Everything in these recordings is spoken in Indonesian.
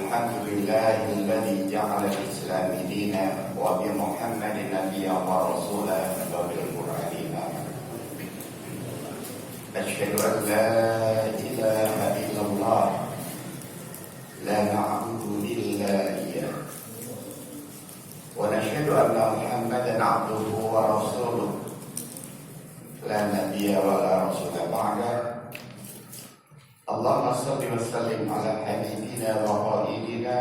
الحمد لله الذي جعل الإسلام دينا وبمحمد نبيا ورسولا وبالقرآن إماما. أشهد أن لا إله إلا الله لا نعبد إلا إياه ونشهد أن محمدا عبده ورسوله لا نبي ولا رسول بعده. اللهم صل وسلم على حبيبنا وقائدنا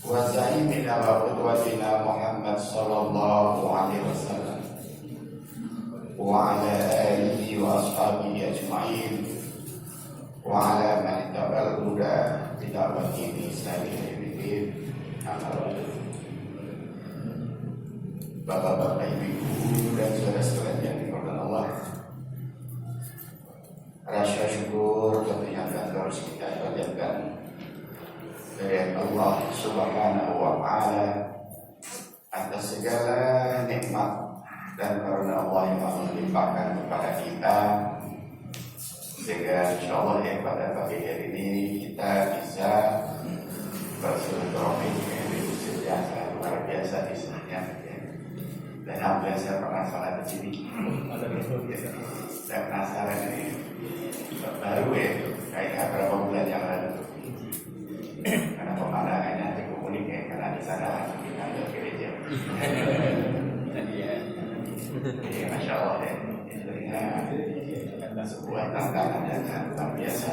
وزعيمنا وقدوتنا محمد صلى الله عليه وسلم وعلى آله وأصحابه أجمعين وعلى من اتبع الهدى بدعوته بإحسان إلى يوم الدين. أما بعد. Bapak-bapak, ibu-ibu dan saudara-saudara yang dimuliakan Allah, rasa syukur tentunya akan terus kita panjatkan dari Allah Subhanahu wa Ta'ala atas segala nikmat dan karunia Allah yang melimpahkan kepada kita, sehingga insyaallah ya pada pagi hari ini kita bisa bersilaturahmi dengan sejahtera luar biasa istilahnya. Dan alhamdulillah saya pernah sholat di sini. Saya penasaran ini baru ya, kayak berapa bulan yang lalu. Karena pemandangannya cukup unik ya, karena di sana langsung di kantor gereja. Jadi masya Allah ya, ini sebuah tantangan yang sangat luar biasa.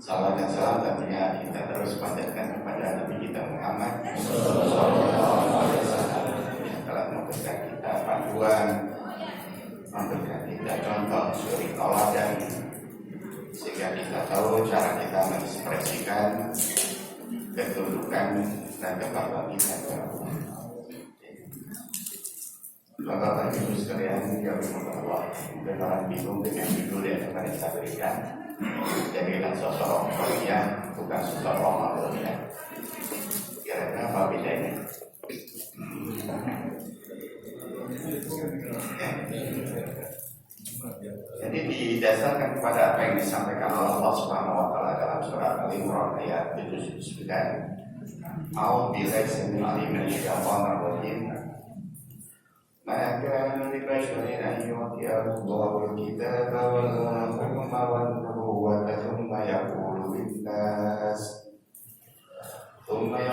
Salam dan salam tentunya kita terus panjatkan kepada Nabi kita Muhammad SAW yang telah memberikan kita panduan, memberikan kita contoh suri tauladan, sehingga kita tahu cara kita mengekspresikan ketundukan dan kepatuhan kita kepada Allah. Bapak-bapak ibu sekalian yang dimuliakan Allah, mungkin orang bingung dengan judul yang akan saya berikan. Jadilah sosok mulia, bukan sosok Roma ya. Kira-kira apa bedanya? Jadi didasarkan kepada apa yang disampaikan oleh Allah Subhanahu wa Ta'ala dalam surah Al-Imran ayat 79. A'udzu billahi minasyaitonir rajim. Maka Nabi Bashirin ayyuhati Allahul kitab wal hukma wan nubuwwata thumma yaqulu linnas kunu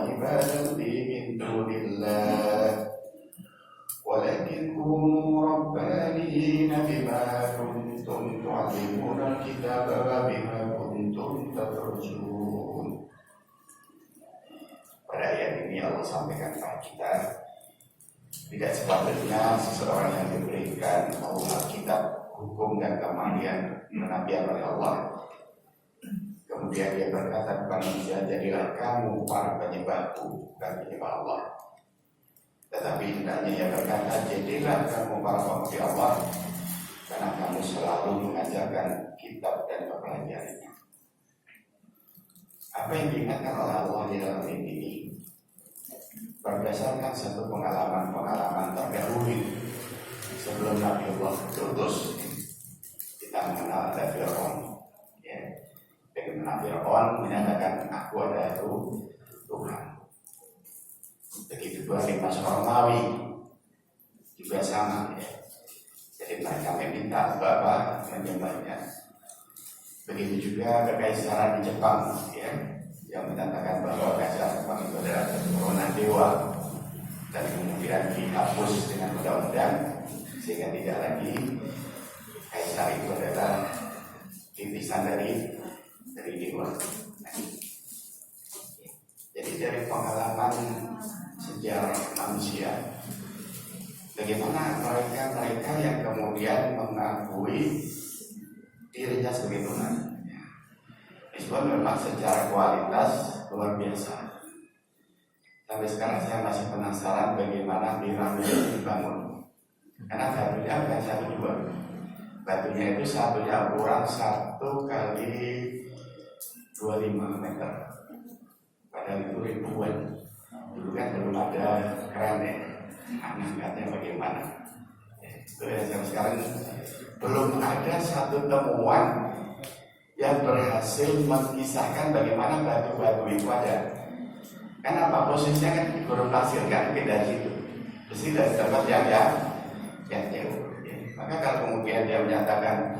ibadan min dunillah walakin kunu rabbaniyina bima kuntum tu'allimuna al-kitaba wa bima kuntum tadrusun. Pada ayat ini Allah sampaikan kepada kita, tidak sepatutnya seseorang yang diberikan Alkitab, hukum dan kemudian kenabian oleh Allah, kemudian dia berkata kepada manusia, jadilah kamu para penyembahku dan penyembah Allah. Tetapi hendaknya ia berkata, jadilah kamu para pemuji Allah, karena kamu selalu mengajarkan kitab dan mempelajarinya. Apa yang diingatkan oleh Allah di dalam ini berdasarkan satu pengalaman terdahulu sebelum Nabi Allah diutus. Kita mengenal ada Fir'aun ya. Bagaimana Fir'aun menyatakan aku adalah Tuhan. Begitu pula di masa Romawi juga sama ya. Jadi mereka meminta Bapa menyembahnya. Begitu juga kekaisaran di Jepang ya, yang menyatakan bahwa kaisar Jepang itu adalah keturunan dewa dan kemudian dihapus dengan undang-undang sehingga tidak lagi kaisar itu adalah titisan dari dewa. Jadi dari pengalaman sejarah manusia, bagaimana mereka yang kemudian mengakui dirinya sebagai Tuhan. Meskipun memang secara kualitas luar biasa. Sampai sekarang saya masih penasaran bagaimana piramida dibangun. Karena batunya bukan satu dua. Batunya itu satunya ukuran 1 kali 25 meter. Padahal itu ribuan. Dulu kan belum ada keren ya. Angkatnya bagaimana? Sampai sekarang belum ada satu temuan yang berhasil mengisahkan bagaimana batu-batu itu ada. Kenapa? Posisinya kan di gurun pasir, kan beda situ. Mesti dari tempat yang jauh. Maka kalau kemudian dia menyatakan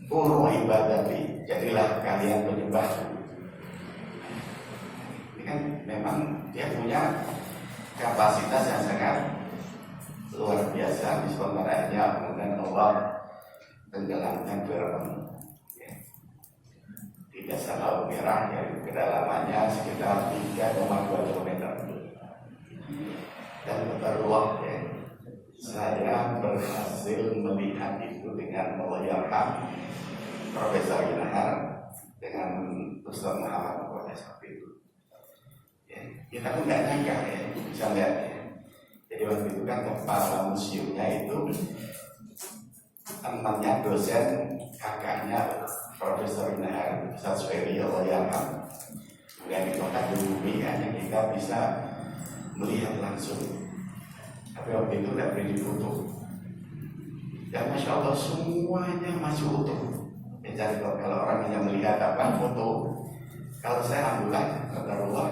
ibadati, jadilah kalian penyembah. Ini kan memang dia punya kapasitas yang sangat luar biasa. Bismillahirrahmanirrahim. Kemudian Allah tenggelamkan Fir'aun di dasar Laut Merah yang kedalamannya sekitar 3,2 km. Dan berruah saya berhasil melihat itu dengan melayarkan Profesor Inahar dengan Ustaz Muhammad pada saat itu. Kita pun nggak nyangka bisa lihat. Jadi waktu itu kan kepala museumnya itu temannya dosen kakaknya Profesor Inahar, Ustaz Ferry Allahyarham. Kemudian di kota Bumi hanya kita bisa melihat langsung. Tapi waktu itu tidak boleh difoto. Dan Masya Allah semuanya masih utuh. Jadi kalau orang hanya melihat foto, kalau saya alhamdulillah qadarullah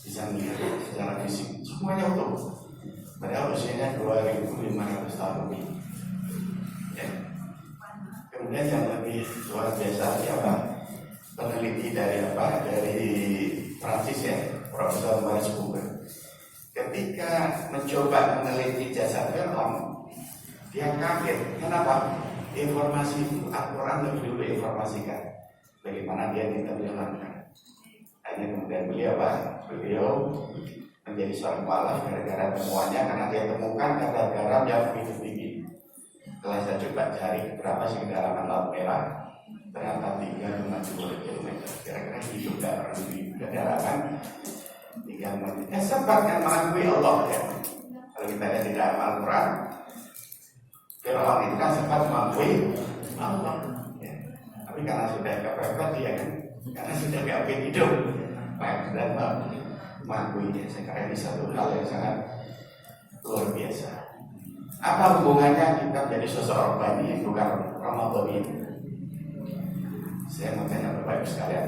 bisa melihat secara fisik semuanya utuh. Padahal usianya 2.500 tahun lebih. Ya. Kemudian yang lebih luar biasa siapa? Peneliti dari Prancis ya, Profesor Maurice Buber. Ketika mencoba meneliti jasad Fir'aun, dia kaget. Kenapa? Informasi itu Al-Quran lebih dulu informasikan bagaimana dia ditenggelamkan. Hanya kemudian beliau menjadi seorang mu'alaf gara-gara temuannya, karena dia temukan kadar garam yang begitu tinggi. Setelah saya coba cari berapa sih kedalaman Laut Merah, ternyata 3,2 km. Kira-kira hidup dalam kedalaman 3 menit. Sempat kan mengakui Allah ya. Kalau kita lihat di dalam Al-Quran, Fir'aun itu kan sempat mengakui Allah ya. Tapi karena sudah kepepet dia kan, karena sudah gak hidup dan mengakuinya. Saya kira ini satu hal yang sangat luar biasa. Apa hubungannya kita menjadi sosok Rabbani yang bukan Ramadan ini? Saya mau tanya Bapak Ibu sekalian,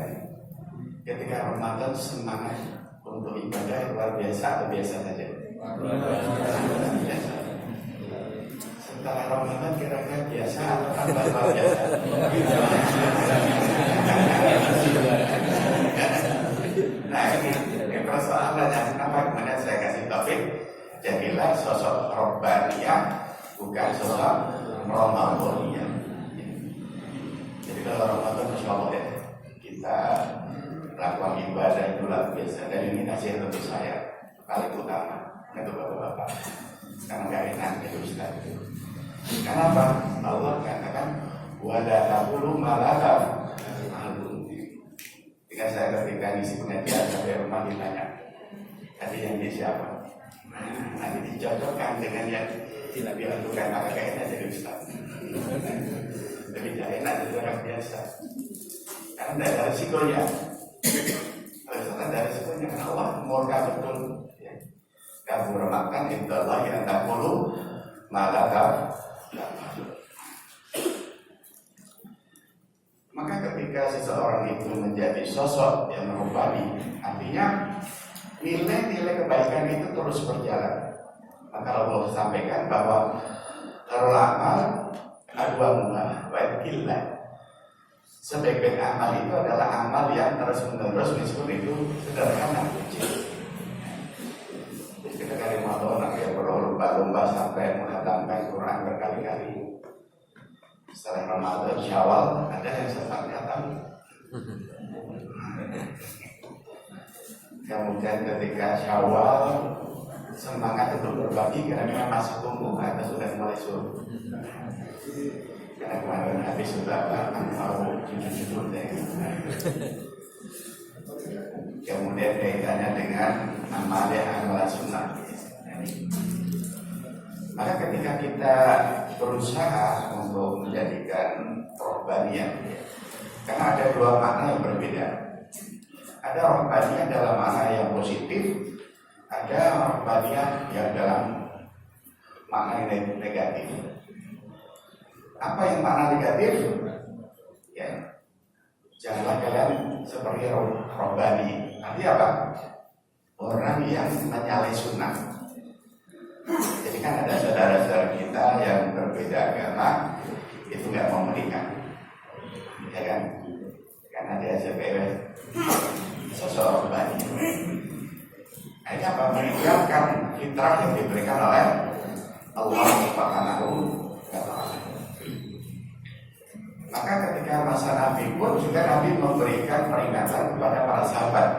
ketika Ramadan semangat untuk ibadah luar biasa atau biasa saja? Biasa. Setelah Ramadan kira-kira biasa atau tambah luar biasa? Nah ini persoalannya. Kenapa kemudian saya kasih topik? Jadilah sosok Rabbaniyah, bukan sosok Ramadaniyah. Jadi kalau Ramadan Masya Allah ya, kita lakukan ibadah itu luar biasa. Dan ini nasihat untuk saya paling utama untuk bapak-bapak, karena nggak enak itu Ustaz. Kenapa? Allah katakan wala taqulu ma la taf'alun. Ketika saya ketika ngisi pengajian sampai rumah ditanya, tadi yang dia siapa? Nanti dicocokkan dengan yang tidak dilakukan, maka kayaknya jadi Ustaz. Jadi tidak enak, itu orang biasa. Karena tidak ada risikonya. Kalau ada risikonya, karena Allah murka betul. Kamu remakan intallah yang tak perlu malah. Maka ketika seseorang itu menjadi sosok yang merubani, artinya nilai-nilai kebaikan itu terus berjalan. Maka Allah sampaikan bahwa amal adwa mulah wa killah. Sebaik-baik amal itu adalah amal yang terus-menerus meskipun itu sederhana kecil. Ketika Ramadan yang berlomba-lomba sampai menghatamkan Quran berkali-kali. Setelah Ramadan Syawal ada yang sempat khatam. Kemudian ketika Syawal semangat untuk berbagi karena masih tumbuh atau sudah mulai surut. Karena kemarin habis sudah mau jujur-jujur deh. Kemudian kaitannya dengan amalan sunnah. Maka ketika kita berusaha untuk menjadikan Rabbaniyah, karena ada dua makna yang berbeda. Ada Rabbaniyah dalam makna yang positif, ada Rabbaniyah yang dalam makna negatif. Apa yang makna negatif? Ya, janganlah kalian seperti robbani. Artinya apa? Orang yang menyalahi sunnah. Jadi kan ada saudara-saudara kita yang berbeda agama itu nggak mau menikah, ya kan? Karena dia SPW sosok robbani. Ini apa? Meninggalkan fitrah yang diberikan oleh Allah Subhanahu wa Ta'ala. Maka ketika masa Nabi pun juga Nabi memberikan peringatan kepada para sahabat.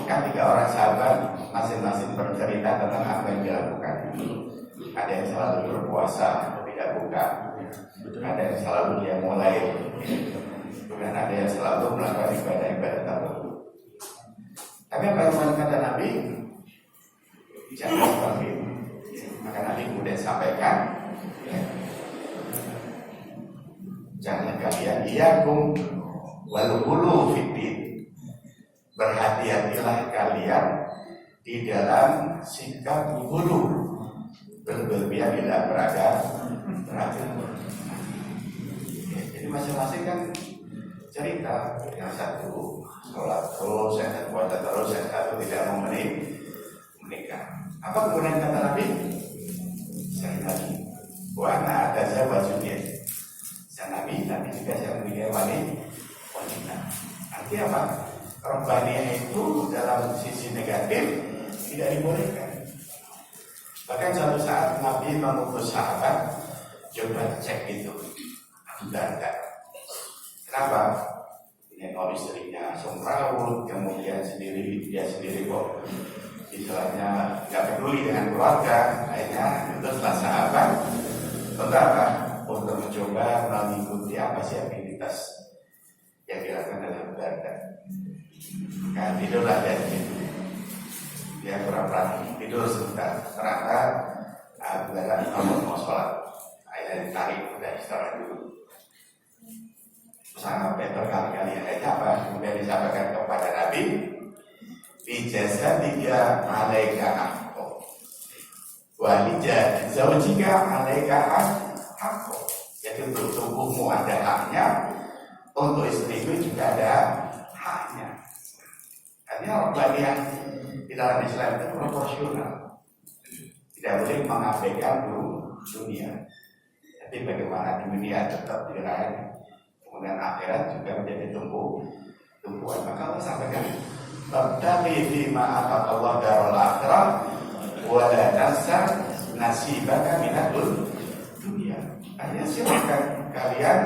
Kan 3 orang sahabat masing-masing bercerita tentang apa yang dilakukan. Ada yang selalu berpuasa tidak buka, ada yang selalu dia mulai, kemudian ada yang selalu melakukan ibadah-ibadah tertentu. Tapi apa yang kata Nabi? Jangan seperti itu. Maka Nabi kemudian sampaikan, ya, jangan kalian iyakum wal-ghulu fiddin. Berhati-hatilah kalian di dalam sikap ghulu, berlebihan tidak beragama. Jadi masing-masing kan cerita, yang satu sholat terus, yang satu puasa terus, yang satu tidak mau menikah. Apa kemudian kata Nabi? Sekali lagi, wana ada saya wajibnya. Saya Nabi juga saya menikahi wanita. Artinya apa? Robbaniyah itu dalam sisi negatif tidak dibolehkan. Bahkan suatu saat Nabi mengutus sahabat, coba cek itu, enggak. Kenapa? Nengok istrinya semrawut, kemudian dia sendiri kok istilahnya nggak peduli dengan keluarga. Akhirnya itu setelah sahabat untuk apa? Untuk mencoba mengikuti apa sih aktivitas yang dilakukan dalam keluarga. Nah, tidurlah dia di situ. Dia pura-pura tidur sebentar. Ternyata beneran mau sholat. Akhirnya ditarik, udah istirahat dulu. Sampai berkali-kali akhirnya apa? Kemudian disampaikan kepada Nabi, bijasa 3 alaika hakko, walija zaujika alaika hakko. Jadi untuk tubuhmu ada haknya, untuk istrimu juga ada haknya. Artinya robbaniyah di dalam Islam itu proporsional, tidak boleh mengabaikan dunia. Jadi bagaimana dunia tetap diraih, kemudian akhirat juga menjadi tumpuan. Maka Allah sampaikan, "Tabtaghi fima ataka Allah darul akhirah wa la tansa nasibaka minadul dunia." Artinya silakan kalian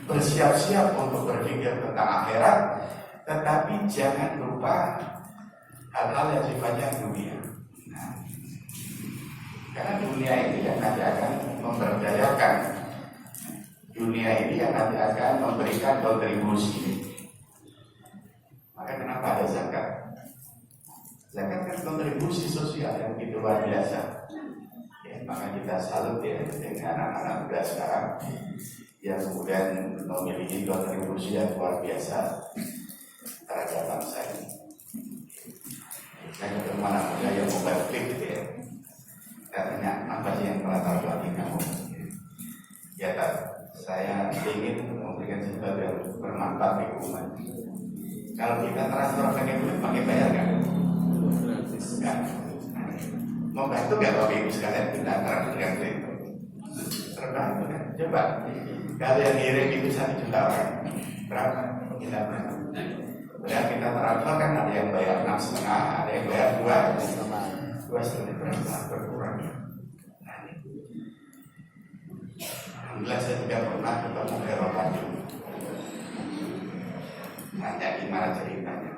bersiap-siap untuk berpikir tentang akhirat, tetapi jangan lupa hal-hal yang sifatnya dunia. Nah, karena dunia ini yang nanti akan memberdayakan, dunia ini yang nanti akan memberikan kontribusi. Maka kenapa ada zakat? Zakat kan kontribusi sosial yang begitu luar biasa. Ya, maka kita salut ya dengan anak-anak muda sekarang yang kemudian memiliki kontribusi yang luar biasa terhadap bangsa ini. Saya ketemu anak muda yang mobile clip gitu ya. Katanya, apa sih yang telah terjadi kamu? Ya tak, saya ingin memberikan sesuatu yang bermanfaat bagi umat. Kalau kita transfer pakai duit, pakai bayar kan? Enggak. Mau bantu nggak Bapak Ibu sekalian kita transfer dengan duit? Terbantu kan? Coba. Kalau yang ngirim itu 1 juta orang, berapa? Kita berapa? Kemudian kita transfer kan ada yang bayar 6,5, ada yang bayar 2,5 berapa? Berkurang. Alhamdulillah saya tidak pernah ketemu Eropa dulu. Tanya gimana ceritanya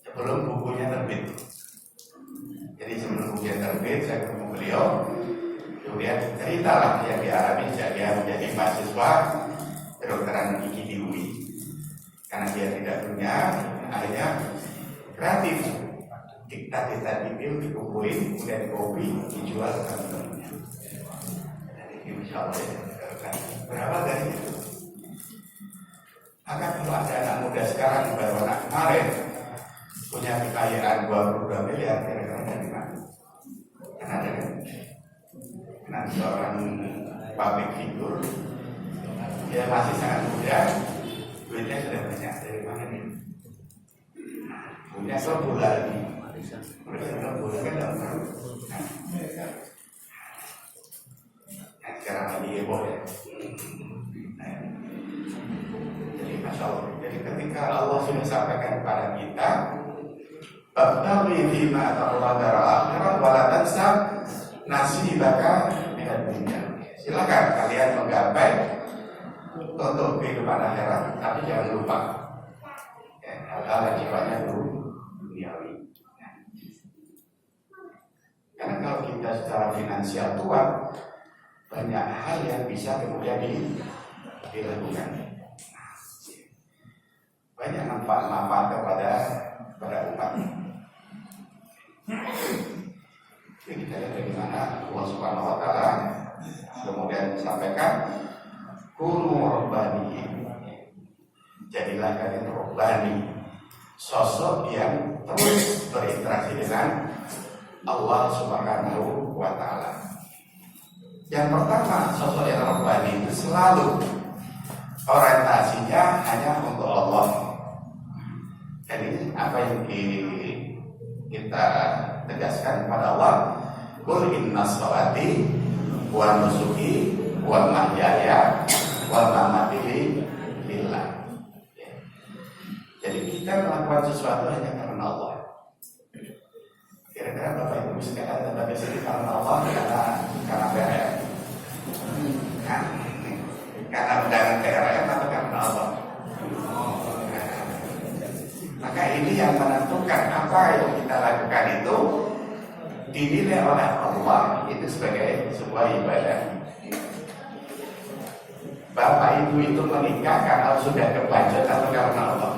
sebelum bukunya terbit. Jadi sebelum bukunya terbit saya ketemu beliau, kemudian ceritalah yang dialami sejak dia menjadi mahasiswa kedokteran gigi di UI. Karena dia tidak punya, akhirnya kreatif. Diktat dipil, dikumpulin, kemudian kopi dijual ke teman-temannya. Jadi insya Allah ya, berapa dari itu? Maka kalau ada anak muda sekarang baru anak kemarin punya kekayaan 22 miliar, kira-kira dari mana? Kan ada kan? seorang public figure, dia masih sangat muda, duitnya sudah banyak. Dari mana nih? Punya sebulan nih. Sebulan kan dalam sekarang lagi heboh ya. Jadi Masya Allah. Jadi ketika Allah sudah sampaikan kepada kita, Babtaghi fima ataqallahu darul akhirah wa la tansa nasibaka minad dunya. Silakan kalian menggapai untuk kehidupan akhirat, tapi jangan lupa hal-hal yang sifatnya duniawi. Karena kalau kita secara finansial kuat, banyak hal yang bisa kemudian dilakukan. Banyak manfaat kepada umat. Jadi kita lihat bagaimana Allah Subhanahu Wa Taala kemudian disampaikan, kunu rabbaniyin. Jadilah kalian rabbani, sosok yang terus berinteraksi dengan Allah Subhanahu Wa Taala. Yang pertama, sosok yang rabbani itu selalu orientasinya hanya untuk Allah. Jadi apa yang kita tegaskan kepada Allah, qul inna sholati wa nusuki wa mahyaya wa mamati lillah. Jadi kita melakukan sesuatu hanya karena Allah. Kira-kira Bapak Ibu bisa katakan tetapi sini karena Allah, karena PRM, karena undangan PRM atau karena Allah. Maka ini yang menentukan apa yang kita lakukan itu dinilai oleh Allah itu sebagai sebuah ibadah. Bapak Ibu itu menikah karena sudah kebacut atau karena Allah.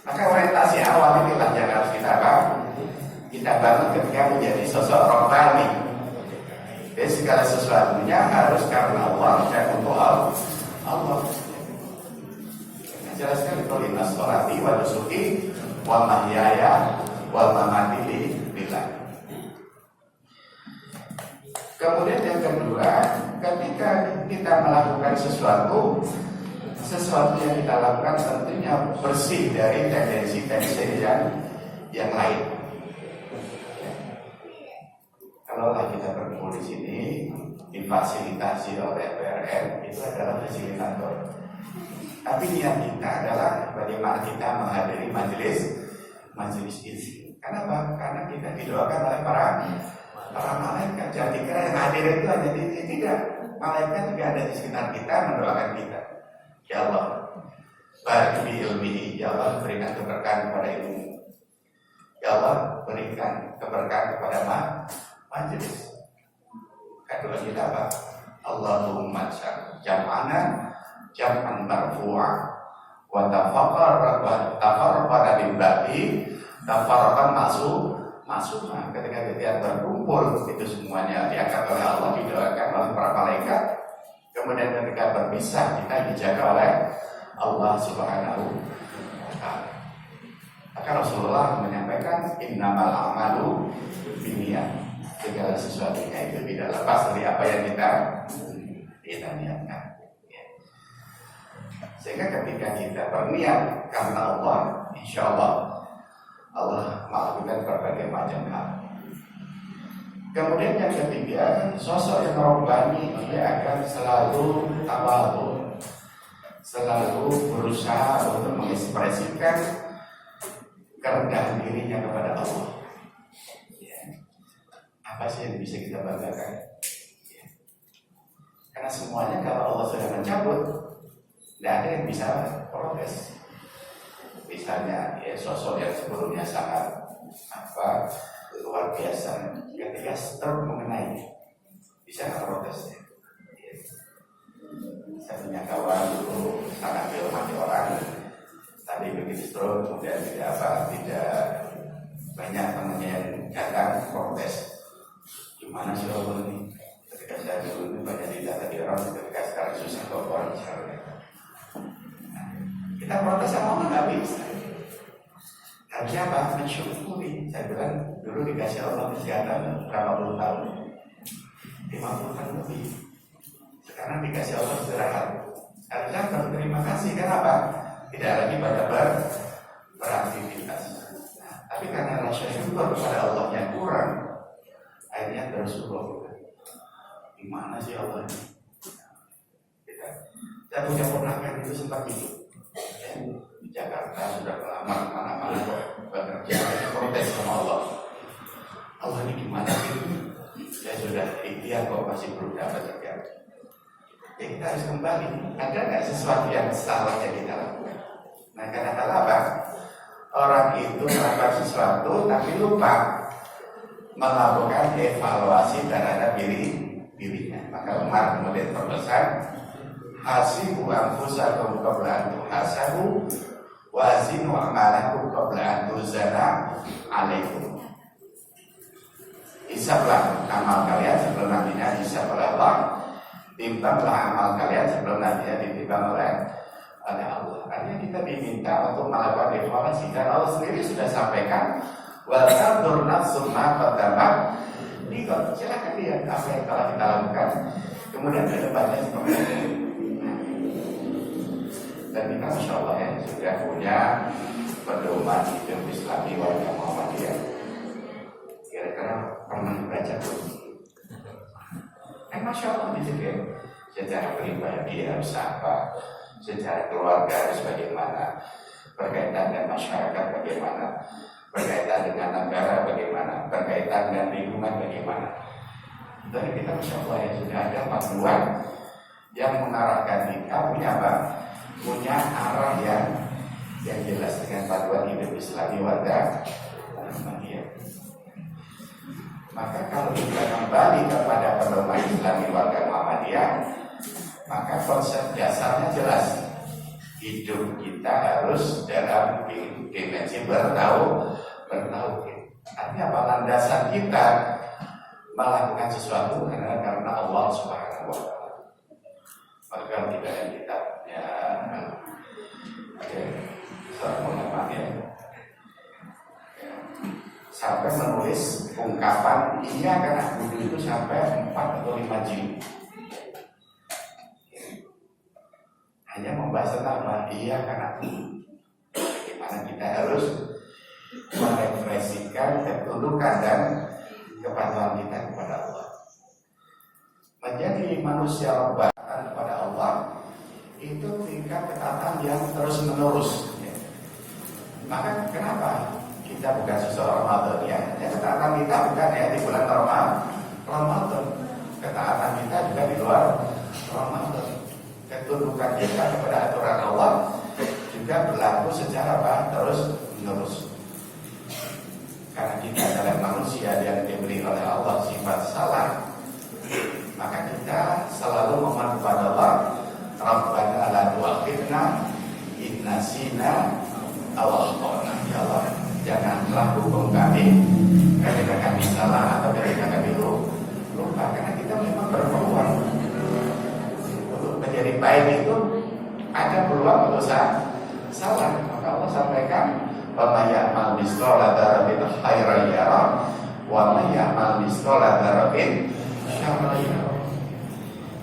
Maka orientasi awal inilah yang harus kita bangun ketika menjadi sosok rohani. Jadi segala sesuatunya harus karena Allah dan untuk Allah. Jelas sekali kalau inna sholati wa nusuki wa mahyaya wa mamati lillah. Kemudian yang kedua, ketika kita melakukan sesuatu yang kita lakukan tentunya bersih dari tendensi-tendensi yang lain. Kalau kita berkumpul di sini difasilitasi oleh PRN, itu adalah fasilitator. Tapi niat kita adalah bagaimana kita menghadiri majelis ini. Kenapa? Karena kita didoakan oleh para malaikat. Jadi kira yang hadir itu hanya tidak. Malaikat juga ada di sekitar kita mendoakan kita. Ya Allah, barik bi ilmihi. Ya Allah, berikan keberkahan kepada ilmu. Ya Allah, berikan keberkahan kepada majelis. Kedua kita apa? Allahumma jam'ana jam'an marfu'a wa tafarraqana min ba'di tafarraqan masumah. Ketika kita berkumpul itu semuanya diangkat oleh Allah, didoakan oleh para malaikat. Kemudian ketika berpisah kita dijaga oleh Allah Subhanahu wa Ta'ala. Maka Rasulullah menyampaikan innamal a'malu binniyat. Segala sesuatunya itu tidak lepas dari apa yang kita niatkan. Sehingga ketika kita berniat karena Allah, insya Allah melakukan berbagai macam hal. Kemudian yang ketiga, sosok yang robbani dia akan selalu tawadhu, selalu berusaha untuk mengekspresikan kerendahan dirinya kepada Allah. Apa sih yang bisa kita banggakan? Karena semuanya kalau Allah sudah mencabut, tidak ada yang bisa protes. Misalnya sosok yang sebelumnya sangat luar biasa, ketika stroke mengenai, bisa nggak protes? Saya punya kawan dulu sangat dihormati orang, tapi begitu stroke kemudian tidak banyak temannya yang datang protes. Gimana sih Allah ini? Ketika saya dulu ini banyak didata di orang, ketika sekarang susah kok orang misalnya. Kita protes sama Allah nggak bisa. Tapi apa? Mensyukuri. Saya bilang Dulu dikasih Allah kesehatan berapa puluh tahun, 50 tahun lebih. Sekarang dikasih Allah istirahat. Harusnya berterima kasih, kenapa? Tidak lagi pada beraktivitas. Tapi karena rasa syukur kepada Allah yang kurang, akhirnya tersuruh. Gimana sih Allah ini? Saya punya ponakan itu sempat hidup di Jakarta, sudah lama mana-mana bekerja, protes sama Allah. Allah ini gimana sih? Saya sudah ikhtiar kok masih belum dapat kerja. Ya kita harus kembali. Ada nggak sesuatu yang salah yang kita lakukan? Nah karena apa? Orang itu melakukan sesuatu tapi lupa melakukan evaluasi terhadap dirinya. Maka Umar kemudian berpesan, hasibu anfusakum qabla an tuhasabu wazinu amalakum qabla an tuzana alaikum. Hisablah amal kalian sebelum nantinya hisab oleh Allah. Timbanglah amal kalian sebelum nantinya ditimbang oleh Allah. Artinya kita diminta untuk melakukan evaluasi. Dan Allah sendiri sudah sampaikan, wa tanzur nafsum ma qaddamat lighad. Silakan lihat apa yang telah kita lakukan. Kemudian ke depannya seperti ini. Dan kita Masya Allah ya sudah punya pedoman hidup Islami warga Muhammadiyah. Kira-kira pernah baca tuh? Masya Allah di situ secara pribadi harus apa, secara keluarga harus bagaimana, berkaitan dengan masyarakat bagaimana, berkaitan dengan negara bagaimana, berkaitan dengan lingkungan bagaimana. Dari kita Masya Allah ya sudah ada panduan yang mengarahkan kita punya apa? Punya arah yang jelas dengan panduan hidup Islami warga Muhammadiyah. Maka kalau kita kembali kepada pedoman Islami warga Muhammadiyah, maka konsep dasarnya jelas. Hidup kita harus dalam dimensi bertauhid. Artinya apa? Landasan kita melakukan sesuatu karena Allah Subhanahu wa Ta'ala. Maka kalau kita lihat kitabnya seorang ulama ya, sampai menulis ungkapan iya karena wudhu itu sampai 4 atau 5 jilid. Hanya membahas tentang iya karena bagaimana kita harus merefleksikan ketundukan dan kepatuhan kita kepada Allah. Menjadi manusia robbatan kepada Allah itu tingkat ketaatan yang terus menerus. Maka kenapa? Kita bukan seseorang Ramadan ya. Ketaatan kita bukan ya di bulan Ramadan. Ketaatan kita juga di luar Ramadan. Ketundukan kita kepada aturan Allah juga berlaku secara terus menerus. Karena kita adalah manusia yang diberi oleh Allah sifat salah, maka kita selalu memohon kepada Allah, Rabbana la tu'akhidna in nasina aw akhtana. Ya Allah, janganlah hukum kami ketika kami salah atau ketika kami lupa, karena kita memang berpeluang untuk menjadi baik itu ada peluang untuk salah. Maka Allah sampaikan, wa may ya'mal mithqala dzarratin khairan yarah wa may ya'mal mithqala dzarratin syarran yarah.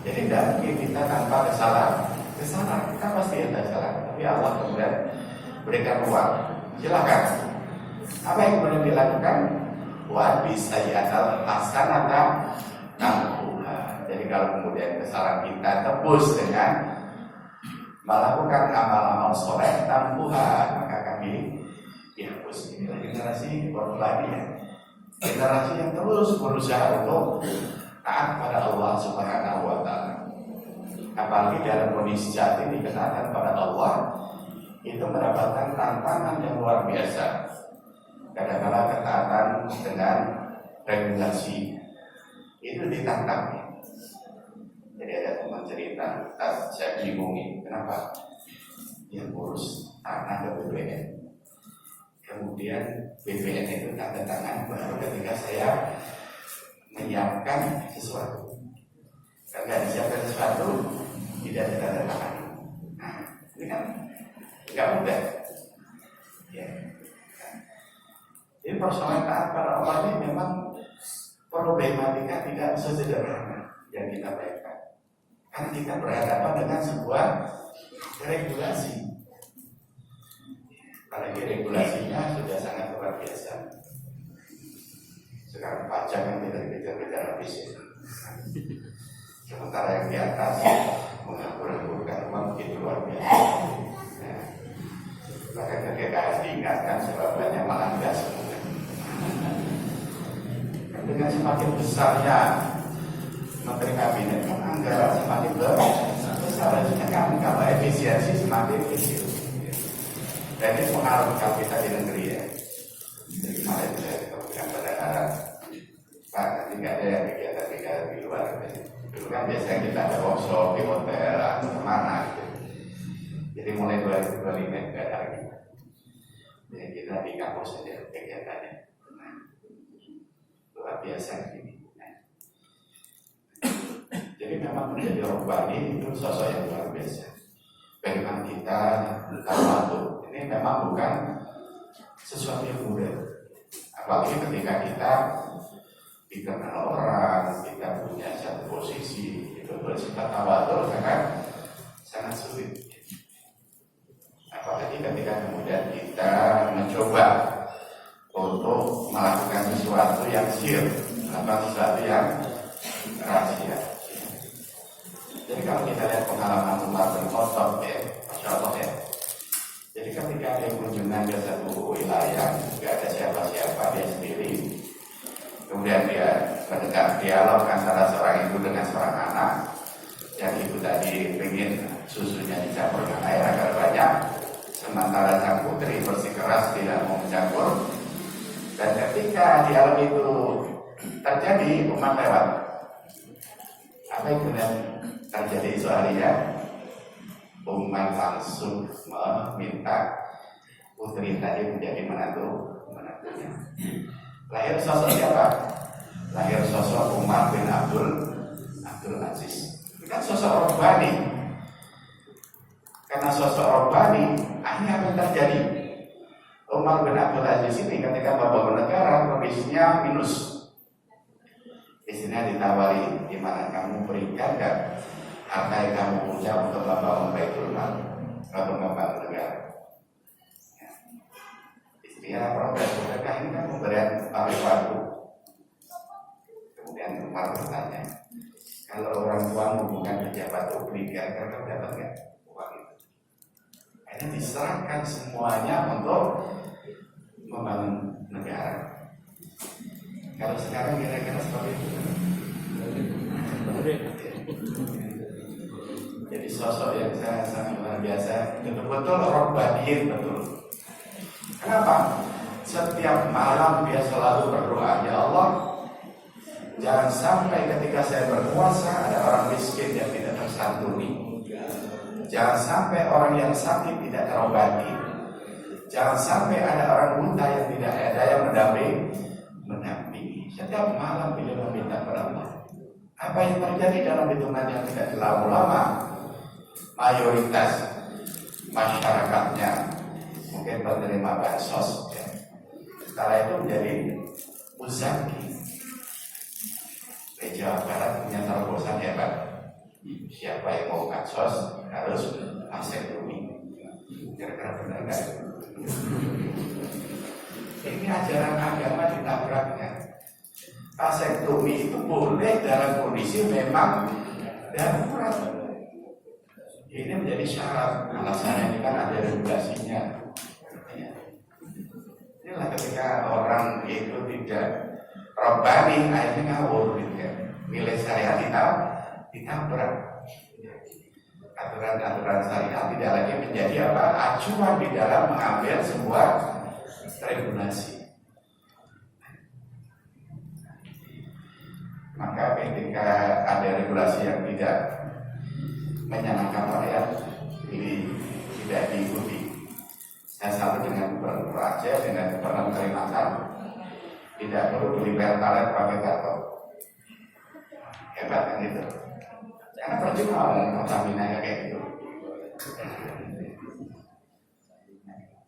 Jadi tidak mungkin kita tanpa kesalahan, kita pasti ada salah, tapi Allah kemudian berikan ruang. Silakan. Apa yang kemudian dilakukan? Wa bisayatal hasanata tamhuha. Jadi kalau kemudian kesalahan kita tebus dengan melakukan amal-amal soleh tamhuha, maka kami dihapus. Inilah generasi baru lagi ya. Generasi yang terus berusaha untuk taat pada Allah Subhanahu wa Ta'ala. Apalagi dalam kondisi saat ini ketaatan pada Allah itu mendapatkan tantangan yang luar biasa. Kadang-kadang ketaatan dengan regulasi itu ditantang. Jadi ada teman cerita, saya bingungin kenapa dia ngurus tanah ke BPN. Kemudian BPN itu tanda tangan baru ketika saya menyiapkan sesuatu. Kalau disiapkan sesuatu tidak ditanda tangan. Nah, ini kan nggak mudah. Ya. Jadi persoalan taat para ulama ini memang problematika tidak sesederhana yang kita bayangkan. Karena kita berhadapan dengan sebuah regulasi. Apalagi regulasinya sudah sangat luar biasa. Sekarang pajak yang tidak dikejar-kejar habis ya. Sementara yang di atas mengatur-aturkan uang begitu luar biasa. Nah, bahkan ketika diingatkan sebabnya malah tidak semudah. Dengan semakin besarnya Menteri Kabinet, anggaran semakin besar, harusnya kan kalau efisiensi semakin kecil. Dan ini mengharapkan kita di negeri ya. Jadi kemarin saya kemudian pada arah Pak, nanti nggak ada yang kegiatan-kegiatan di luar. Dulu kan biasanya kita ada workshop di hotel atau kemana gitu. Jadi mulai 2025 nggak ada lagi. Jadi kita di kampus saja kegiatannya. Luar biasa ini. Jadi memang menjadi robbani itu sosok yang luar biasa. Bagaimana kita tahu ini memang bukan sesuatu yang mudah. Apalagi ketika kita dikenal orang, kita punya satu posisi, itu bersifat tawadhu sangat sulit. Apalagi ketika kemudian kita mencoba untuk melakukan sesuatu yang sir atau sesuatu yang rahasia. Jadi kalau kita lihat pengalaman Umar bin Khattab ya, Masya Allah ya. Jadi ketika dia kunjungan ke satu wilayah, tidak ada siapa-siapa, dia sendiri. Kemudian dia mendengar dialog antara seorang ibu dengan seorang anak. Yang ibu tadi ingin susunya dicampurkan air agar banyak, sementara sang putri bersikeras tidak mau mencampur. Dan ketika dialog itu terjadi, Umar lewat. Apa yang kemudian terjadi soalnya? Umar langsung meminta putri tadi menjadi menantunya. Lahir sosok siapa? Lahir sosok Umar bin Abdul Aziz. Ini kan sosok robbani. Karena sosok robbani, akhirnya apa yang terjadi? Umar bin Abdul Aziz ini ketika membangun negara, kondisinya minus. Istrinya ditawari, gimana kamu berikan gak harta yang kamu punya untuk membangun Baitul Mal, untuk membangun negara? Ya. Istrinya protes, mereka ini kan pemberian paling waktu. Kemudian Umar bertanya, kalau orang tuamu bukan pejabat publik, kira-kira dapat gak uang itu? Akhirnya diserahkan semuanya untuk membangun negara. Kalau sekarang kira-kira seperti itu. Jadi sosok yang sangat luar biasa, betul-betul robbani, betul. Kenapa? Setiap malam dia selalu berdoa, ya Allah, jangan sampai ketika saya berpuasa ada orang miskin yang tidak tersantuni. Jangan sampai orang yang sakit tidak terobati. Jangan sampai ada orang buta yang tidak ada yang mendampingi. Setiap malam beliau meminta kepada Allah. Apa yang terjadi dalam hitungan yang tidak terlalu lama, mayoritas masyarakatnya mungkin menerima bansos ya. Setelah itu menjadi muzaki. Di Jawa Barat punya terobosan hebat. Siapa yang mau bansos harus vasektomi. Kira-kira benar nggak? Ini ajaran agama ditabraknya. Vasektomi itu boleh dalam kondisi memang darurat. Ini menjadi syarat. Alasannya ini kan ada regulasinya. Inilah ketika orang itu tidak robbani, akhirnya ngawur gitu ya. Nilai syariat ditabrak. Aturan-aturan syariat tidak lagi menjadi acuan di dalam mengambil sebuah regulasi. Maka ketika ada regulasi yang tidak menyenangkan rakyat, ini tidak diikuti. Saya selalu dengan Gubernur Aceh, dengan Gubernur Kalimantan, tidak perlu beli pertalite pakai kartu. Hebat kan itu? Karena percuma mau Pertamina kayak gitu.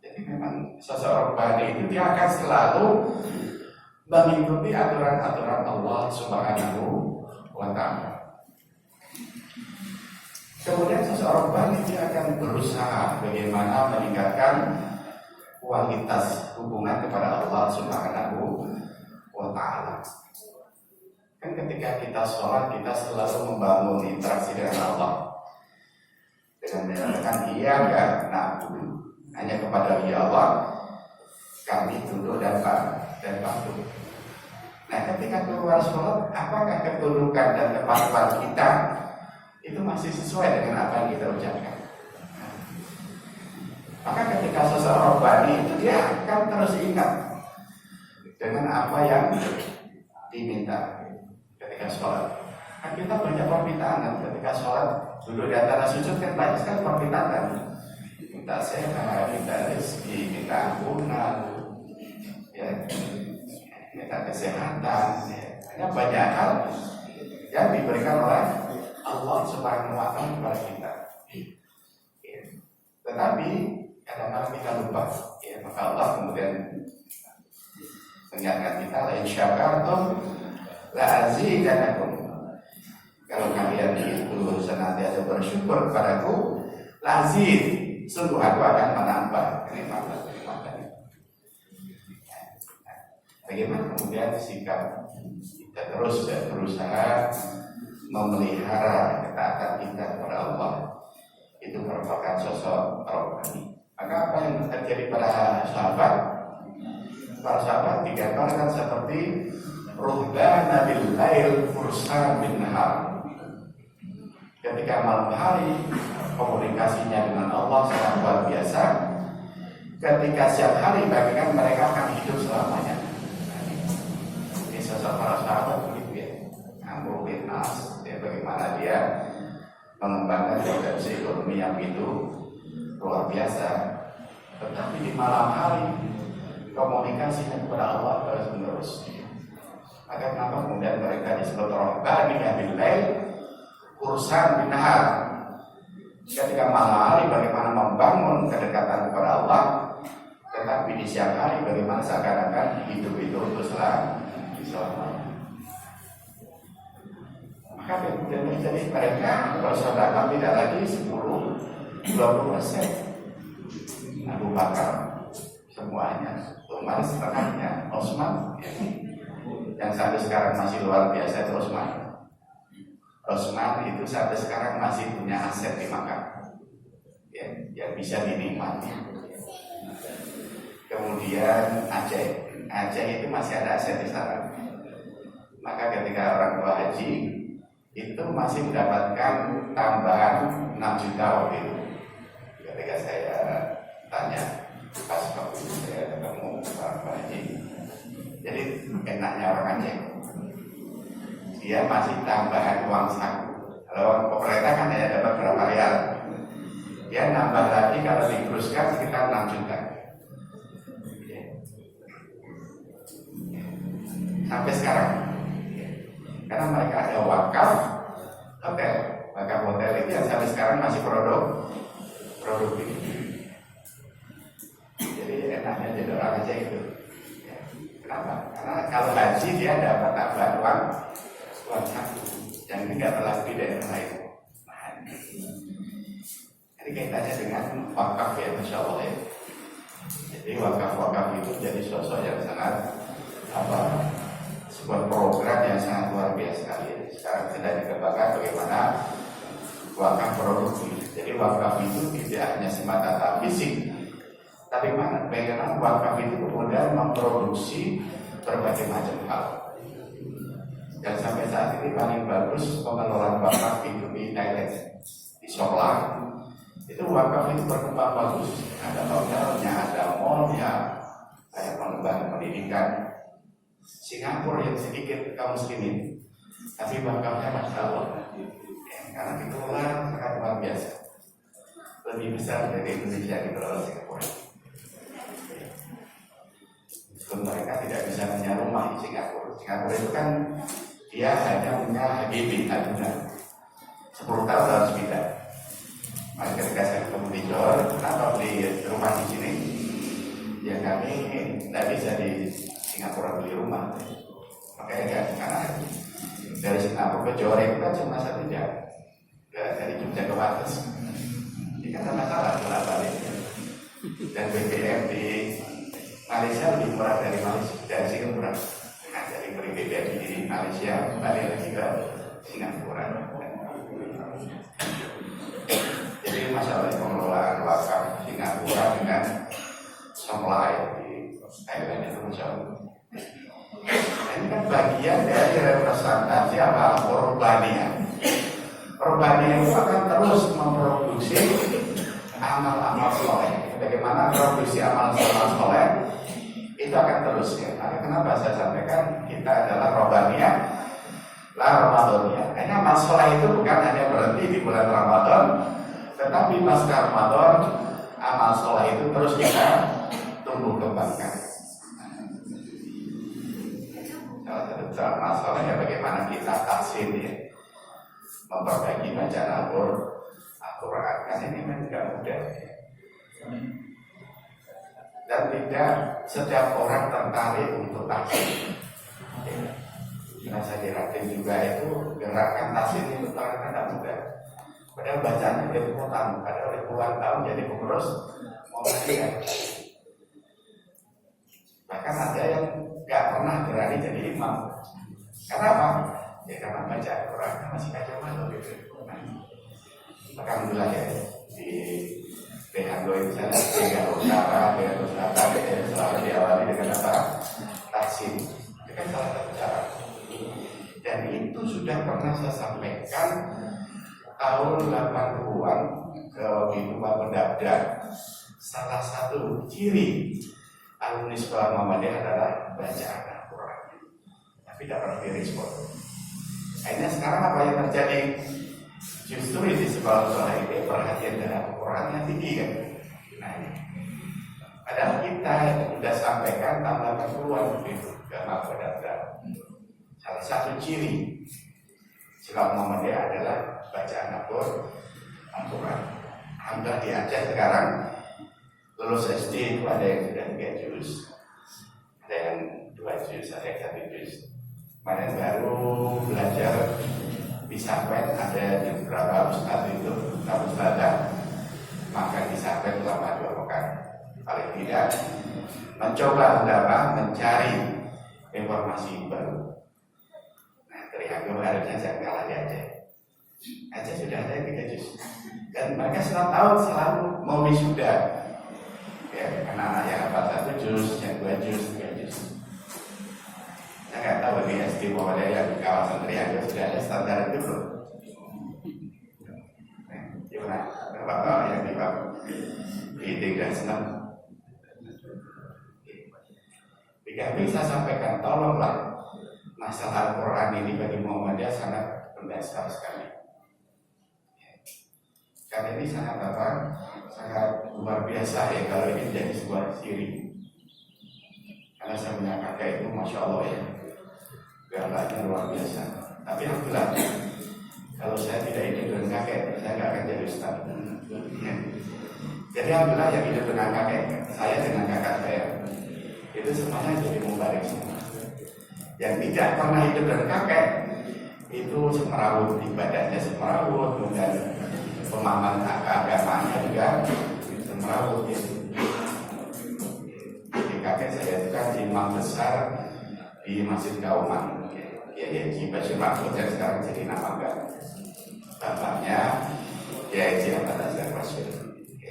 Jadi memang sosok robbani itu dia akan selalu mengikuti aturan-aturan Allah Subhanahu wa Ta'ala. Kemudian seseorang bani dia akan berusaha bagaimana meningkatkan kualitas hubungan kepada Allah Subhanahu wa Ta'ala. Kan ketika kita sholat, kita selalu membangun interaksi dengan Allah dengan menyatakan iya kan, hanya kepada Dia Allah kami tunduk dan patuh. Nah, ketika keluar sholat, apakah ketundukan dan kepatuhan kita itu masih sesuai dengan apa yang kita ucapkan? Maka ketika seseorang bani itu dia akan terus ingat dengan apa yang diminta ketika sholat. Kan kita banyak permintaan kan ketika sholat, duduk di antara sujud kan banyak sekali permintaan kan. Minta sehat, minta rezeki, minta ampunan, ya, minta kesehatan, ya. Hanya banyak hal yang diberikan oleh Allah Subhanahu wa Ta'ala kepada kita. Ya. Tetapi kadang-kadang kita lupa, ya, maka Allah kemudian mengingatkan kita, la in syakartum la azidanakum. Kalau kalian itu senantiasa bersyukur kepadaku, lazid, sungguh aku akan menambah kenikmatan. Bagaimana kemudian sikap kita terus berusaha memelihara ketaatan kita kepada Allah, itu merupakan sosok rohani. Maka apa yang terjadi pada sahabat? Para sahabat digambarkan seperti ruhbana bil lail fursan bin nahar. Ketika malam hari komunikasinya dengan Allah sangat luar biasa. Ketika siang hari bagaikan mereka akan hidup selamanya. Ini sosok para sahabat begitu ya. Amr bin As, ya, bagaimana dia mengembangkan kondisi ekonomi yang itu luar biasa. Tetapi di malam hari komunikasinya kepada Allah terus menerus. Maka kenapa kemudian mereka disebut rohbani bil lail urusan binahar. Ketika malam hari bagaimana membangun kedekatan kepada Allah, tetapi di siang hari bagaimana seakan-akan hidup itu untuk selamanya. Maka kemudian terjadi mereka bersedekah tidak lagi 10-20%. Abu Bakar semuanya, Umar setengahnya, Utsman yang sampai sekarang masih luar biasa itu Utsman. Utsman itu sampai sekarang masih punya aset di Makkah, ya, yang bisa dinikmati. Kemudian Aceh itu masih ada aset di sana. Maka ketika orang tua haji itu masih mendapatkan tambahan 6 juta waktu itu. Ketika saya tanya pas waktu itu saya ketemu orang tua haji, jadi enaknya orang Aceh, dia masih tambahan uang saku. Kalau pemerintah kan hanya dapat berapa real, dia nambah lagi kalau dikuruskan sekitar 6 juta. Sampai sekarang, karena mereka ada wakaf hotel. Wakaf hotel itu yang sampai sekarang masih produktif. Jadi enaknya jadi orang aja itu. Kenapa? Karena kalau haji dia dapat tambahan uang saku yang tidak terlalu di daerah lain. Jadi kaitannya dengan wakaf ya, Masya Allah ya. Jadi wakaf itu jadi sosok yang sangat sebuah program yang sangat luar biasa sekali. Sekarang sedang dikembangkan bagaimana wakaf produktif. Jadi wakaf itu tidak hanya semata fisik, tapi bagaimana wakaf itu kemudian memproduksi berbagai macam hal. Dan sampai saat ini paling bagus pengelolaan wakaf itu di Thailand, di Sokla. Itu wakaf itu berkembang bagus. Ada hotelnya, ada mallnya, kayak pengembangan pendidikan. Singapura yang sedikit kaum muslimin, tapi wakafnya Masya Allah, ya, karena dikelola sangat luar biasa, lebih besar dari Indonesia dikelola Singapura. Meskipun mereka tidak bisa punya rumah di Singapura. Singapura itu kan dia hanya punya HGB, adunan 10 tahun harus pindah. Maka ketika saya ketemu di Johor, kenapa beli rumah di sini? Ya kami tidak bisa di Singapura beli rumah. Bojor itu kan cuma 1 jam dari Jogja ke Wates. Ini kan masalah bolak balik. Dan BBM di Malaysia lebih murah dari Singapura. Nah, jadi beli BBM di Malaysia balik lagi ke Singapura. Jadi masalah pengelolaan wakaf Singapura dengan supply di Thailand itu jauh. Ini kan bagian dari representasi apa? Urbania. Urbania itu akan terus memproduksi amal-amal soleh. Bagaimana produksi amal-amal soleh itu akan terus ya. Nah, kenapa saya sampaikan kita adalah Robania, lah Ramadannya. Karena amal soleh itu bukan hanya berhenti di bulan Ramadan, tetapi pasca Ramadan amal soleh itu terus kita tumbuh kembangkan. Salah satu cara masalah ya bagaimana kita tahsin ya, memperbaiki bacaan Al-Quran kan ini kan tidak mudah ya. Dan tidak setiap orang tertarik untuk tahsin ya. Nah saya diratin juga itu gerakan tahsin itu ternyata tidak mudah. Padahal bacanya dia potong, padahal ribuan tahun jadi pengurus Muhammadiyah. Bahkan ada yang nggak pernah berani jadi imam. Kenapa? Ya karena baca Al-Quran masih kacau malu gitu. Maka alhamdulillah ya di PHGO itu saya dengan usaha, selalu diawali dengan apa? Tahsin. Itu kan salah satu cara. Dan itu sudah pernah saya sampaikan tahun 80-an ke Pak Pendabda. Salah satu ciri alumni sekolah Muhammadiyah adalah bacaan Al-Quran. Tapi tidak pernah direspon. Akhirnya sekarang apa yang terjadi? Justru di sekolah-sekolah ini perhatian terhadap Al-Qurannya tinggi kan? Nah ini. Padahal kita sudah sampaikan tahun 80-an itu ke Pak Pendabda. Salah satu ciri sekolah Muhammadiyah adalah bacaan Al-Quran. Alhamdulillah di Aceh sekarang lulus SD itu ada yang sudah 3 juz, ada yang 2 juz, ada yang 1 juz. Kemarin baru belajar di Sapen, ada yang berapa ustaz itu, ustazah, maka di Sapen selama 2 pekan. Paling tidak mencoba mencari informasi baru. Nah, terlihat harusnya saya kalah di Aceh. Aceh sudah ada yang 3 juz, dan mereka setiap tahun selalu mau wisuda. Ya, anak-anak yang apa 1 juz, yang 2 juz, 3 juz. Saya nggak tahu di SD Muhammadiyah yang di kawasan Triago sudah ada standar itu belum? Gimana? Bapak yang di Pak Bidik dan Senam. Jika bisa sampaikan, tolonglah masalah Al-Quran ini bagi Muhammadiyah sangat mendasar sekali. Karena ini sangat luar biasa ya kalau ini menjadi sebuah ciri. Karena saya punya kakek itu Masya Allah ya, galaknya luar biasa. Tapi alhamdulillah kalau saya tidak hidup dengan kakek, saya nggak akan jadi ustaz ya. Jadi alhamdulillah yang hidup dengan kakek, saya dengan kakak saya itu semuanya jadi mubarik semua. Yang tidak pernah hidup dengan kakek itu semerawut, ibadahnya semerawut, dan pemahaman agamanya juga semerawut ya. Di kakek saya itu kan imam besar di Masjid Kauman ya Haji Bashir Mahmud yang sekarang jadi nama enggak. Bapaknya ya Haji Ahmad Azhar Bashir.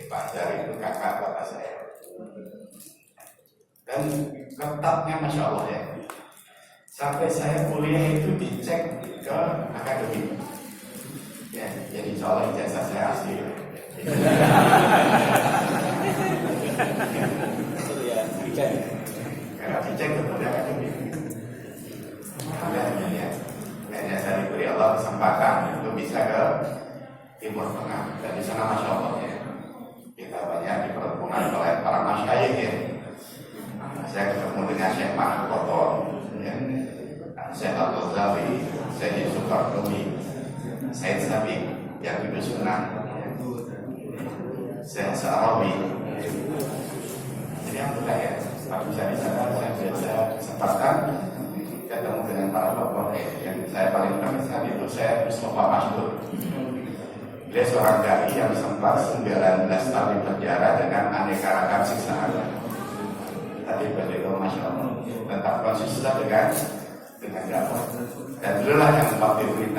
Pak Azhar itu kakak bapak saya. Dan ketatnya Masya Allah ya. Sampai saya kuliah itu dicek ke akademik. Ya, jadi soal ijazah saya asli. Karena dicek kepada akademik. Alhamdulillah, hanya saya diberi Allah kesempatan untuk bisa ke Timur Tengah. Dan di sana Masya Allah ya, kita banyak dipertemukan oleh para masyayikh ya. Saya ketemu dengan Syekh Mahmud Kotor, ya. Syekh Al-Ghazali, Syekh Yusuf Qardawi, Syekh Sabiq yang hidup sunnah, Syekh Sa'rawi. Jadi alhamdulillah ya, Pak bisa di sana saya biasa kesempatan. ketemu dengan para tokoh yang saya paling berkesan itu saya Mustafa Masdur. Dia seorang dai yang sempat 19 tahun di penjara dengan aneka ragam siksaan. Tapi begitu Masya Allah tetap konsisten dengan dakwah. Dan itulah yang waktu itu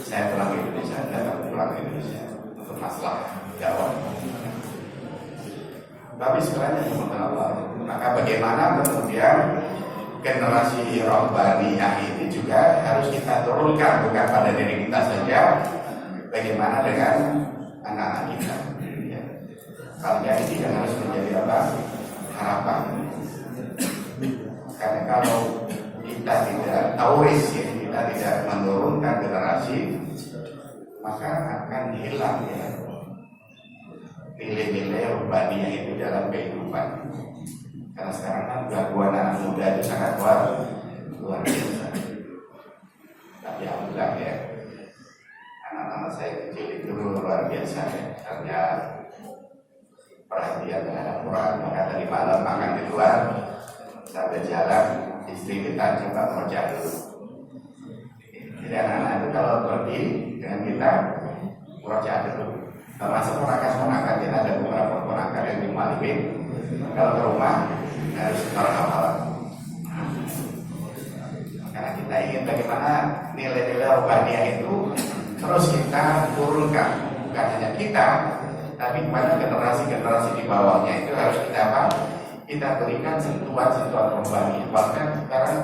saya pulang ke Indonesia, datang pulang ke Indonesia untuk masalah dakwah. Tapi sebenarnya Allah. Maka bagaimana kemudian generasi Rabbaniyah ini juga harus kita turunkan, bukan pada diri kita saja, bagaimana dengan anak-anak kita. Ya. Kalian ini yang harus menjadi apa? Harapan. Karena kalau kita tidak tauris, ya, kita tidak menurunkan generasi, maka akan hilang ya nilai-nilai Rabbaniyah itu dalam kehidupan. Karena sekarang kan gangguan anak muda itu sangat luar biasa. Tapi alhamdulillah ya, anak-anak saya kecil itu luar biasa ya, karena perhatian terhadap Quran. Maka tadi malam makan di luar sampai jalan istri kita coba kerja dulu. Jadi anak-anak itu kalau pergi dengan kita kerja dulu. Termasuk ponakan-ponakan, kita ada beberapa ponakan yang di Malibin. Kalau ke rumah harus berhafalan. Karena kita ingin bagaimana nilai-nilai Rabbaniyah itu terus kita turunkan, bukan hanya kita, tapi pada generasi-generasi di bawahnya itu harus kita apa? Kita berikan sentuhan-sentuhan Rabbaniyah. Bahkan sekarang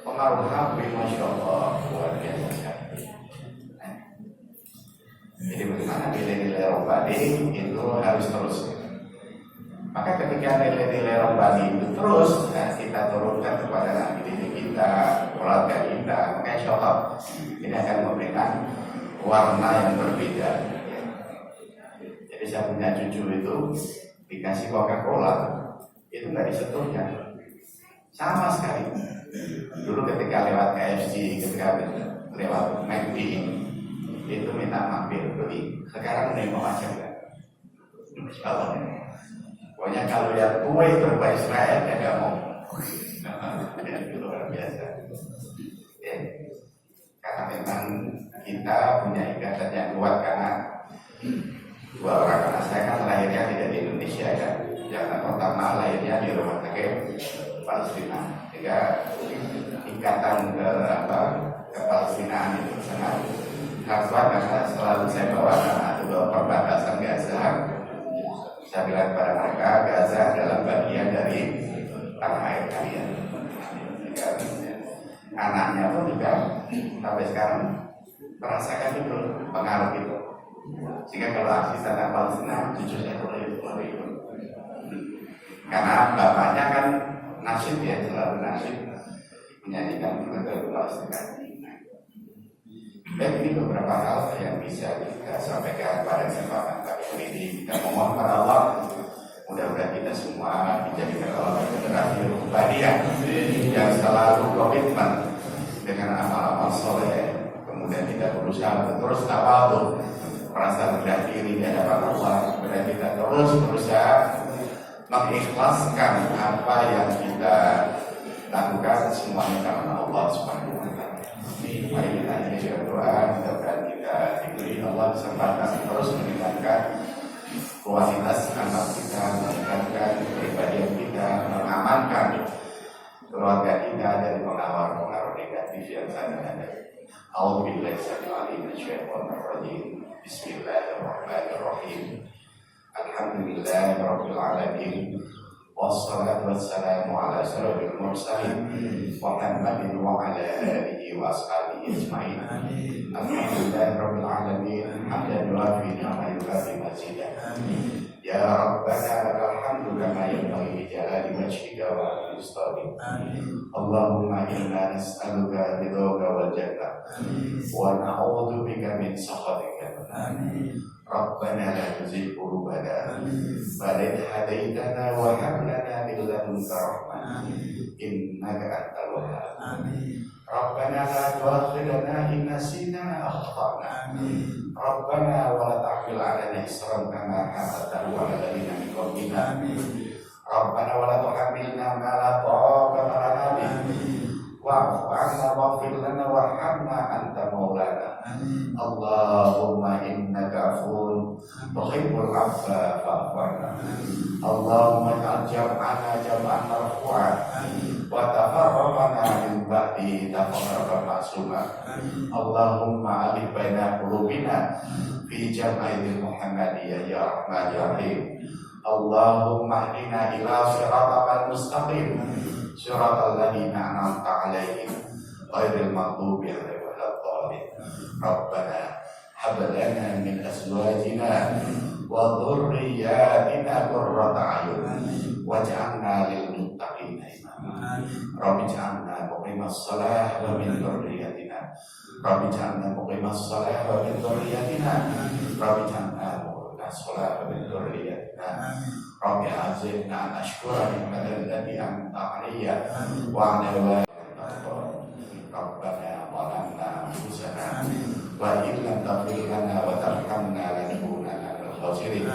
pengaruh HP, Masya Allah, luar biasa. Jadi bagaimana nilai-nilai Rabbani itu harus terus. Maka ketika nilai-nilai Rabbani itu terus kita turunkan kepada anak didik kita, keluarga kita, maka insya Allah ini akan memberikan warna yang berbeda. Jadi saya punya cucu itu dikasih Coca-Cola itu nggak disentuhnya sama sekali. Dulu ketika lewat KFC, ketika lewat McD itu minta mampir beli. Sekarang udah mau aja enggak? Insyaallah. Pokoknya kalau lihat kue berbau Israel ya enggak mau. Itu luar biasa. Ya. Karena memang kita punya ikatan yang kuat karena dua orang anak saya kan lahirnya tidak di Indonesia ya. Yang pertama lahirnya di rumah sakit Palestina. Sehingga ikatan ke Palestina itu sangat kuat karena selalu saya bawa karena itu perbatasan Gaza. Saya bilang kepada mereka Gaza adalah bagian dari tanah air kalian. Anaknya pun juga sampai sekarang merasakan itu pengaruh itu. Sehingga kalau aksi tanah Palestina cucu saya boleh ikut. Karena bapaknya kan nasyid ya, selalu nasyid menyanyikan lagu Palestina. Dan ini beberapa hal yang bisa kita sampaikan pada kesempatan kali ini. Kita mohon pada Allah, mudah-mudahan kita semua dijadikan Allah generasi Rabbaniyah yang selalu komitmen dengan amal-amal soleh. Kemudian kita berusaha terus tawadhu, merasa rendah diri di hadapan Allah. Kemudian kita terus berusaha mengikhlaskan apa yang kita lakukan semuanya karena Allah Subhanahu wa Ta'ala. Mari kita hanya berdoa, mudah-mudahan kita diberi Allah kesempatan terus meningkatkan kualitas amal kita, meningkatkan kepribadian kita, mengamankan keluarga kita dari pengaruh-pengaruh negatif yang ada. A'udzubillahi minasyaitonir rajim. Bismillahirrahmanirrahim. Alhamdulillahirabbil alamin. Wassalatu wassalamu ala asyrofil mursalin Muhammadin wa ala alihi wa ashabihi ajma'in. Alhamdulillahirabbil alamin. Hamdan yuafi ni'mahu yukafi mazidah. Ya Rabbana lakal hamdu kama yanbaghi li jalali wajhika wa istaqim. Allahumma inna nas'aluka ridhaka wal jannah wa na'udzu bika min sakhatika. Rabbana la tuzigh qulubana ba'da idh hadaytana wa hab lana min ladunka rahmah innaka antal wahhab. Rabbana la tu'akhidhna in nasina aw akhtana. Rabbana wa la tahmil 'alaina isran kama hamaltahu 'ala alladziina min qablina. Rabbana wa la tuhammilna ma la taqata lana bihi wa'fu 'anna waghfir lana warhamna anta maulana. Allahumma innaka 'afuwun tuhibbul 'afwa fa'fu 'anna. Allahumma ij'al jam'ana jam'an marfu'an wa tafarraqana min ba'di tafarraqan ma'suma. Allahumma alif baina qulubina fi jam'il Muhammadiyah ya Rahman ya Rahim. Allahumma hdina ila siratal mustaqim siratal ladzina an'amta 'alaihim ghairil maghdubi 'alaihim waladdallin. Rabbana hab lana min azwajina wa dhurriyyatina qurrata a'yun waj'alna lil muttaqina imama. Rabbi ij'alna muqimas shalah wa min dhurriyyatina. Rabbi ij'alna muqimas shalah wa min dhurriyyatina. Rabbi ij'alna muqimas shalah wa min dhurriyyatina. Rabbi a'inna an ashkura ni'matal lati an'amta 'alayya wa 'ala walidayya. Rabbana zalamna anfusana wa in lam taghfir lana wa tarhamna lanakunanna minal khasirin.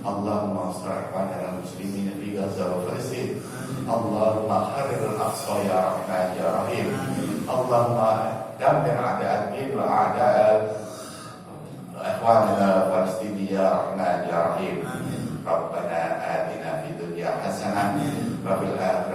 Allahumma ansur ikhwanana muslimin fi Gaza wa Palestin. Allahumma harrir al-aqsa ya Rahman ya Rahim. Allahumma dammir a'da' ad-din wa a'da' ikhwanana Palestin ya Rahman ya Rahim. Rabbana atina fid dunya hasanah wa fil akhirati